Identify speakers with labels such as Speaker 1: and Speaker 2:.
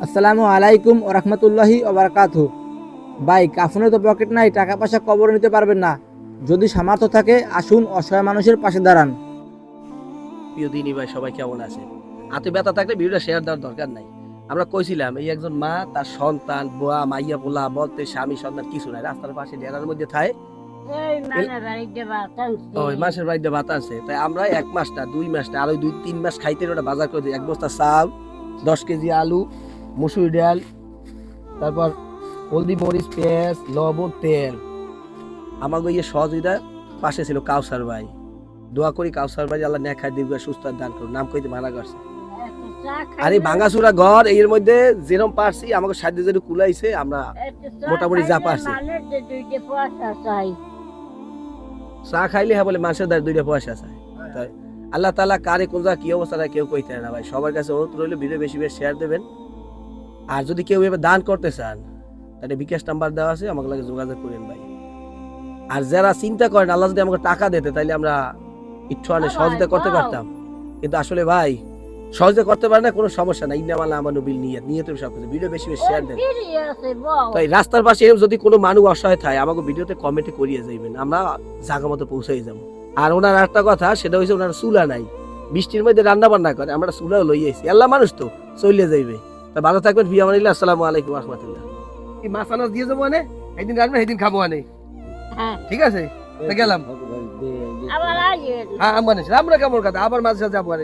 Speaker 1: আসসালামু আলাইকুম ওয়া রাহমাতুল্লাহি ওয়া বারাকাতুহু। ভাই, কাফনে তো পকেট নাই, টাকা পয়সা কবরে নিতে পারবেন না। যদি সামর্থ্য থাকে আসুন অসহায় মানুষের পাশে দাঁড়ান।
Speaker 2: প্রিয় দিনী ভাই, সবাই কেমন আছে? হাতে ব্যথা থাকলে ভিডিওটা শেয়ার দেওয়ার দরকার নাই। আমরা কইছিলাম এই একজন মা তার সন্তান বুয়া মাইয়া পোলা বলতে স্বামী সন্তান কিছু নাই, রাস্তার পাশে ডেরার মধ্যে থাকে। ওই মাসের বাড়িতে ভাত আছে, তাই আমরা 1 মাস না 2 মাস না আরো 2-3 মাস খাইতে ওটা বাজার করে দিই। 1 বস্তা চাল, 10 কেজি আলু, মুসুরি ডাল, তারপর হলদি মরিচ পেঁয়াজ লবণ তেল। আমাকে ইয়ে সহযোগিতা পাশে ছিল কাউসার ভাই। দোয়া করি কাউসার ভাই আল্লাহ নেক খায় দীর্ঘ সুস্থ দান করুন। নাম কইতে মানা করছে। আর এই ভাঙাচুরা ঘর এর মধ্যে যেরকম পারছি আমাকে সাহায্য যেন কুলাইছে, আমরা মোটামুটি যা পারছি। চা খাইলে হ্যাঁ বলে মানুষের দ্বারা 2টা পয়সা চায়। তাই আল্লাহ তাআলা কারে কোন জায়গা কি অবস্থা কেউ কইতে না ভাই। সবার কাছে অনুরোধ রইল ভিডিও বেশি বেশি শেয়ার দেবেন। আর যদি কেউ এভাবে দান করতে চান তাহলে বিকাশ নাম্বার দেওয়া আছে, আমাকে লাগে যোগাযোগ করেন ভাই। আর যারা চিন্তা করেন আল্লাহ যদি আমাকে টাকা দিতে তাইলে আমরা একটু সহযোগিতা করতে পারতাম, কিন্তু আসলে ভাই সহযোগিতা করতে পারে না, কোনো সমস্যা নাই। ইন্নামা আমানু বিল নিয়ত, নিয়তের সবকিছু। ভিডিও বেশি বেশি শেয়ার দেন। তাই রাস্তার পাশে যদি কোনো মানুষ অসহায় থাকে আমাকে ভিডিওতে কমেন্টে করিয়ে যাইবেন, আমরা জায়গা মতো পৌঁছাই যাব। আর ওনার একটা কথা, সেটা হইছে ওনার চুলা নাই, বৃষ্টির মধ্যে রান্না বান্না করে, আমরা চুলাও লই আইছি। আল্লাহ মানুষ তো চলে যাইবে। তা ভালো থাকবেন, ফি আমানিল্লাহ। আসসালামু আলাইকুম ওয়া রাহমাতুল্লাহ। কি মাছ আনাজ দিয়ে যাবো আনে, একদিন রাখবেন একদিন খাবো আনে। ঠিক আছে, গেলাম। হ্যাঁ, আমরা কেমন কথা আবার মাঝে সাথে যাবো আনে।